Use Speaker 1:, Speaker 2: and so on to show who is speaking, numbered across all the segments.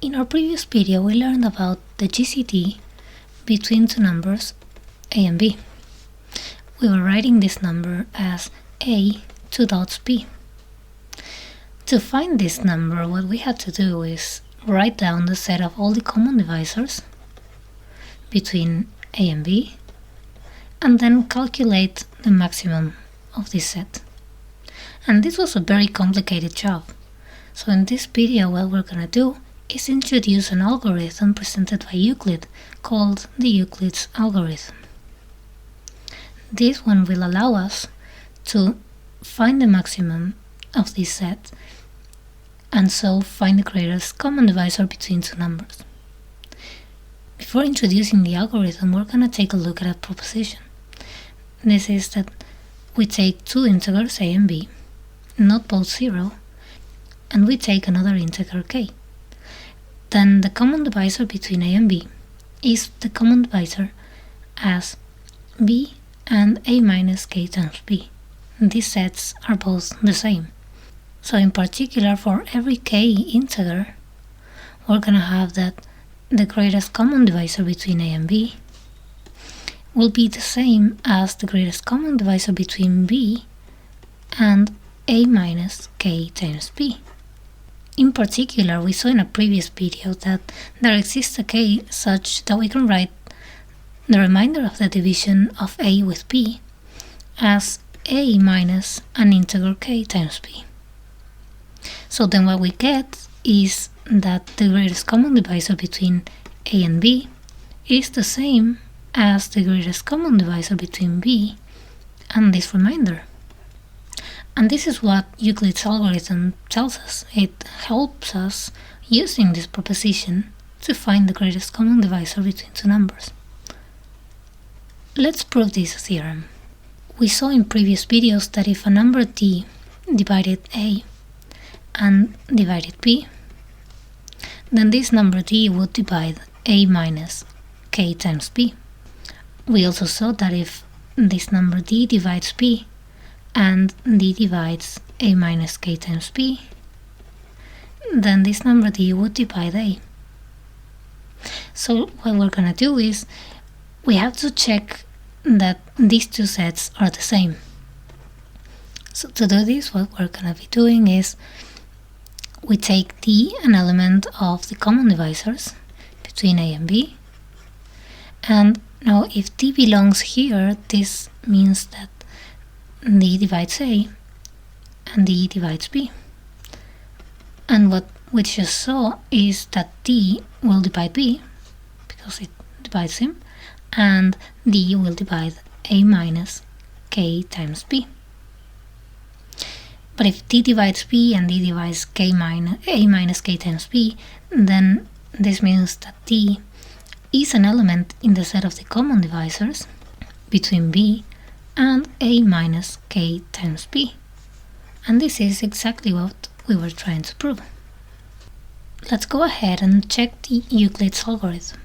Speaker 1: In our previous video, we learned about the GCD between two numbers a and b. We were writing this number as a 2 dots b. To find this number, what we had to do is write down the set of all the common divisors between a and b, and then calculate the maximum of this set. And this was a very complicated job. So in this video, what we're gonna do is introduce an algorithm presented by Euclid called the Euclid's algorithm. This one will allow us to find the maximum of this set and so find the greatest common divisor between two numbers. Before introducing the algorithm, we're going to take a look at a proposition. This is that we take two integers a and b, not both 0, and we take another integer k. Then the common divisor between a and b is the common divisor as b and a minus k times b. These sets are both the same. So in particular, for every k integer, we're going to have that the greatest common divisor between a and b will be the same as the greatest common divisor between b and a minus k times b. In particular, we saw in a previous video that there exists a k such that we can write the remainder of the division of a with b as a minus an integer k times b. So then what we get is that the greatest common divisor between a and b is the same as the greatest common divisor between b and this remainder. And this is what Euclid's algorithm tells us. It helps us using this proposition to find the greatest common divisor between two numbers. Let's prove this theorem. We saw in previous videos that if a number d divided a and divided b, then this number d would divide a minus k times b. We also saw that if this number d divides b and d divides a minus k times b, then this number d would divide a. So what we're gonna do is we have to check that these two sets are the same. So to do this, what we're gonna be doing is we take d, an element of the common divisors between a and b, and now if d belongs here, this means that d divides a and d divides b. And what we just saw is that d will divide b because it divides him, and d will divide a minus k times b. But if d divides b and d divides a minus k times b, then this means that d is an element in the set of the common divisors between b and a minus k times b. And this is exactly what we were trying to prove. Let's go ahead and check the Euclid's algorithm.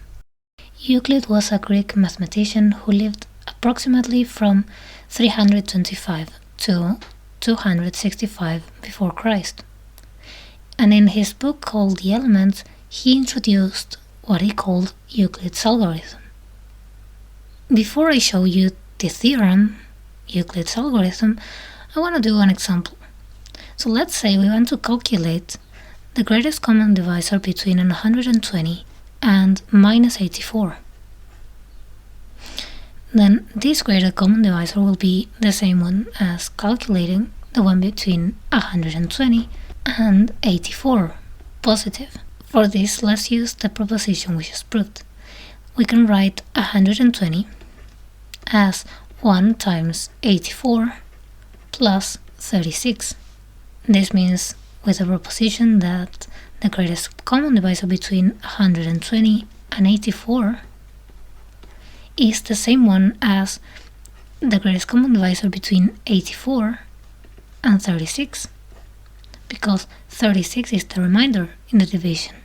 Speaker 1: Euclid was a Greek mathematician who lived approximately from 325 to 265 before Christ. And in his book called The Elements, he introduced what he called Euclid's algorithm. Before I show you the theorem, Euclid's algorithm, I want to do an example. So let's say we want to calculate the greatest common divisor between 120 and minus 84. Then this greatest common divisor will be the same one as calculating the one between 120 and 84, positive. For this, let's use the proposition we just proved. We can write 120 as 1 times 84 plus 36. This means with the proposition that the greatest common divisor between 120 and 84 is the same one as the greatest common divisor between 84 and 36, because 36 is the remainder in the division.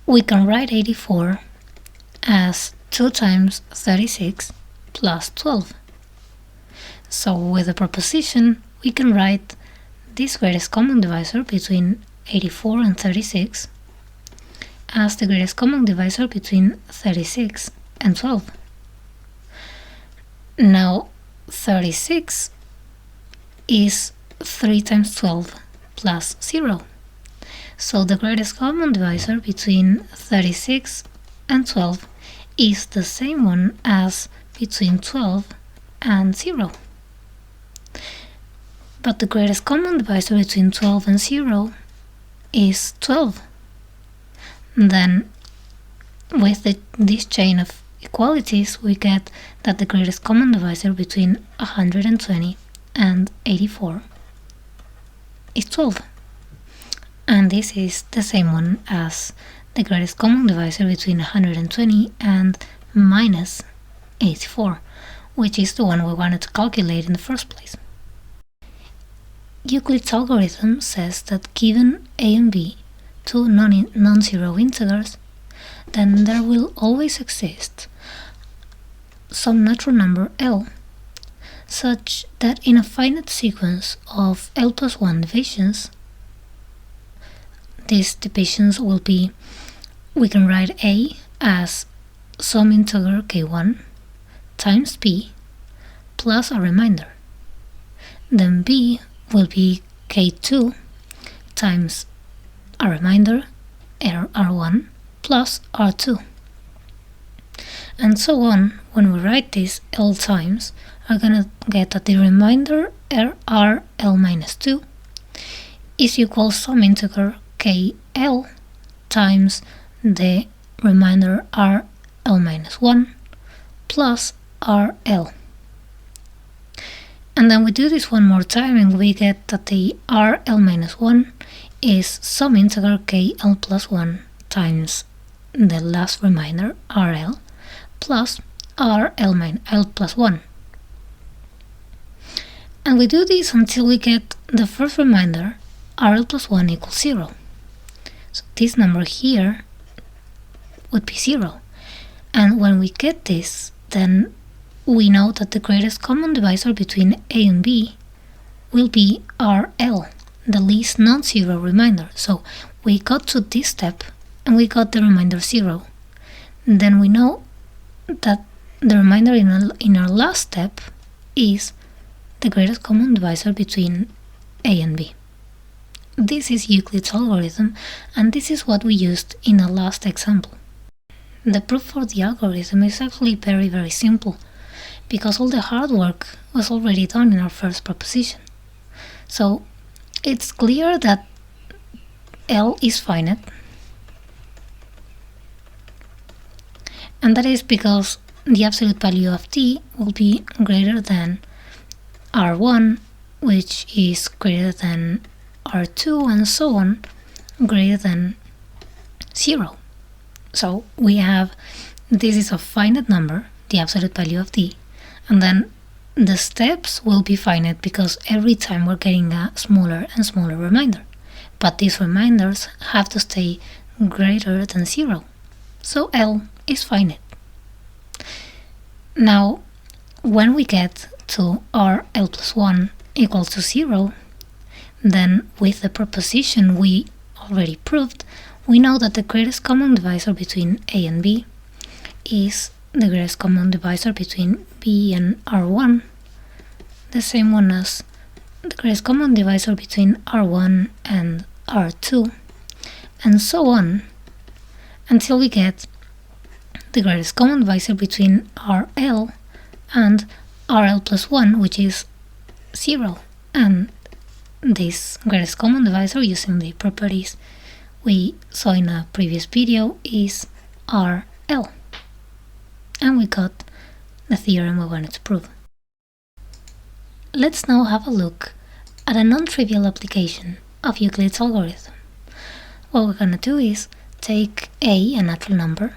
Speaker 1: We can write 84 as 2 times 36 plus 12. So with the proposition, we can write this greatest common divisor between 84 and 36 as the greatest common divisor between 36 and 12. Now 36 is 3 times 12 plus 0. So the greatest common divisor between 36 and 12 is the same one as between 12 and 0. But the greatest common divisor between 12 and 0 is 12. Then with this chain of equalities, we get that the greatest common divisor between 120 and 84 is 12. And this is the same one as the greatest common divisor between 120 and minus 84, which is the one we wanted to calculate in the first place. Euclid's algorithm says that given a and b, two non-zero integers, then there will always exist some natural number L, such that in a finite sequence of L plus 1 divisions, these divisions will be, we can write A as some integer k1 times b plus a remainder. Then b will be k2 times a remainder r1 plus r2. And so on. When we write this L times, are gonna get that the remainder rl minus 2 is equal some integer kl times the remainder rl minus 1 plus rl. And then we do this one more time and we get that the rl minus 1 is some integer kl plus 1 times the last remainder rl plus l plus 1. And we do this until we get the first remainder rl plus 1 equals 0. So this number here would be 0. And when we get this, then we know that the greatest common divisor between a and b will be rl, the least non-zero remainder. So we got to this step and we got the remainder 0. Then we know that the remainder in our last step is the greatest common divisor between a and b. This is Euclid's algorithm, and this is what we used in the last example. The proof for the algorithm is actually very, very simple, because all the hard work was already done in our first proposition. So it's clear that L is finite, and that is because the absolute value of t will be greater than r1, which is greater than r2, and so on, greater than 0. So we have, this is a finite number, the absolute value of t, and then the steps will be finite because every time we're getting a smaller and smaller remainder. But these reminders have to stay greater than 0. So L is finite. Now, when we get to rl plus 1 equals to 0, then with the proposition we already proved, we know that the greatest common divisor between a and b is the greatest common divisor between b and r1, the same one as the greatest common divisor between r1 and r2, and so on, until we get the greatest common divisor between rl and rl plus 1, which is 0. And this greatest common divisor, using the properties we saw in a previous video, is rl. And we got the theorem we wanted to prove. Let's now have a look at a non-trivial application of Euclid's algorithm. What we're going to do is take a natural number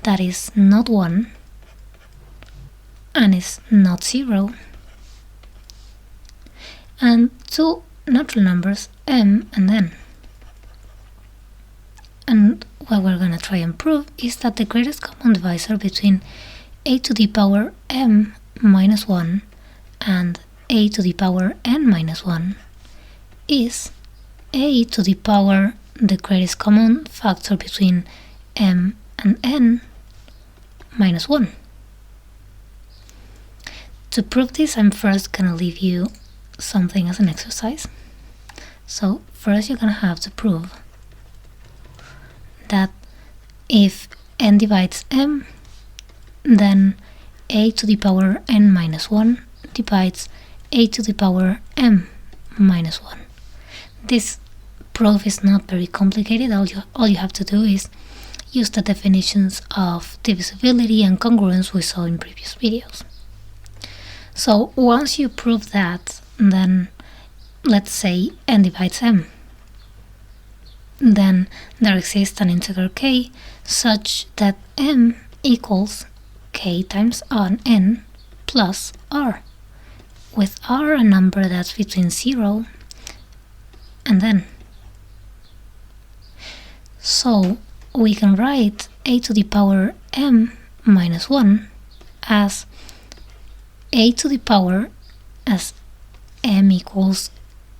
Speaker 1: that is not 1 and is not 0, and two natural numbers m and n. And what we're going to try and prove is that the greatest common divisor between a to the power m minus 1 and a to the power n minus 1 is a to the power the greatest common factor between m and n minus 1. To prove this, I'm first gonna leave you something as an exercise. So first you're gonna have to prove that if n divides m, then a to the power n minus 1 divides a to the power m minus 1. This proof is not very complicated. All you have to do is use the definitions of divisibility and congruence we saw in previous videos. So once you prove that, then let's say n divides m. Then there exists an integer k such that m equals k times n plus r, with r a number that's between 0 and n. So we can write a to the power m minus 1 as a to the power as m equals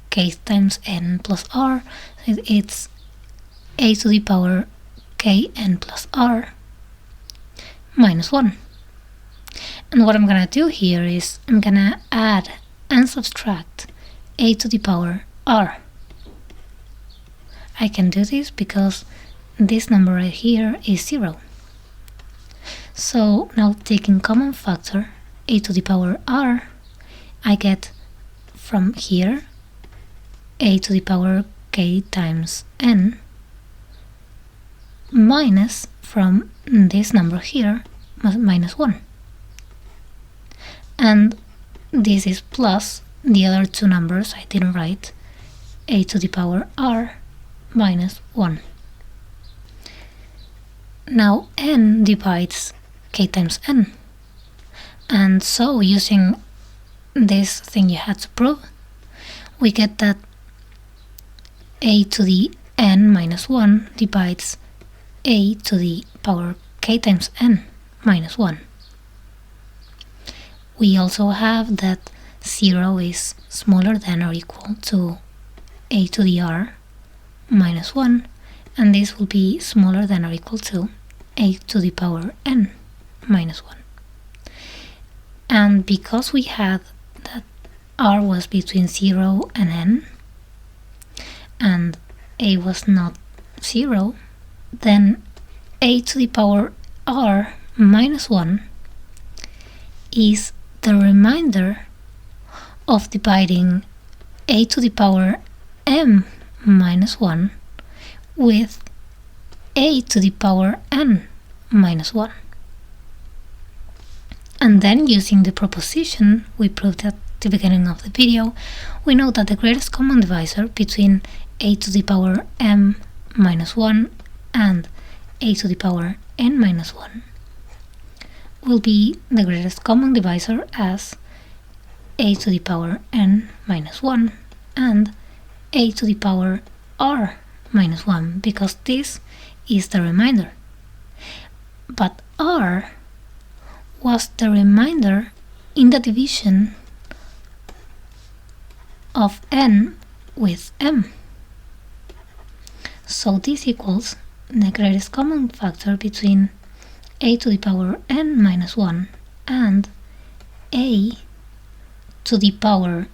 Speaker 1: k times n plus r. It's a to the power kn plus r minus 1. And what I'm gonna do here is I'm gonna add and subtract a to the power r. I can do this because this number right here is 0. So now taking common factor a to the power r, I get from here a to the power k times n minus from this number here minus 1. And this is plus the other two numbers I didn't write, a to the power r minus 1. Now n divides k times n, and so using this thing you had to prove, we get that a to the n minus 1 divides a to the power k times n minus 1. We also have that 0 is smaller than or equal to a to the r minus 1, and this will be smaller than or equal to a to the power n minus 1. And because we had that r was between 0 and n, and a was not 0, then a to the power r minus 1 is the remainder of dividing a to the power m minus 1 with a to the power n minus 1. And then using the proposition we proved at the beginning of the video, we know that the greatest common divisor between a to the power m minus 1 and a to the power n minus 1 will be the greatest common divisor as a to the power n minus 1 and a to the power r minus 1, because this is the remainder. But r was the remainder in the division of n with m. So this equals the greatest common factor between a to the power n minus 1 and a to the power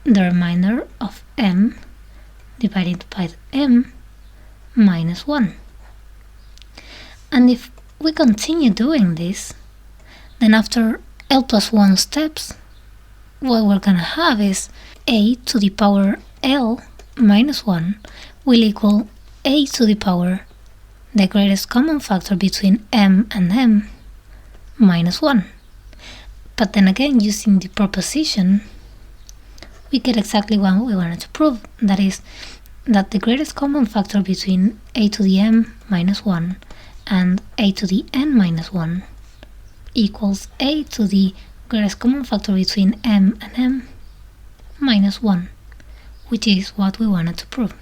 Speaker 1: the remainder of m divided by m minus 1. And if we continue doing this, then after l plus 1 steps, what we're gonna have is a to the power l minus 1 will equal a to the power the greatest common factor between m and m minus 1. But then again, using the proposition, we get exactly what we wanted to prove, that is, that the greatest common factor between a to the m minus 1 and a to the n minus 1 equals a to the greatest common factor between m and m minus 1, which is what we wanted to prove.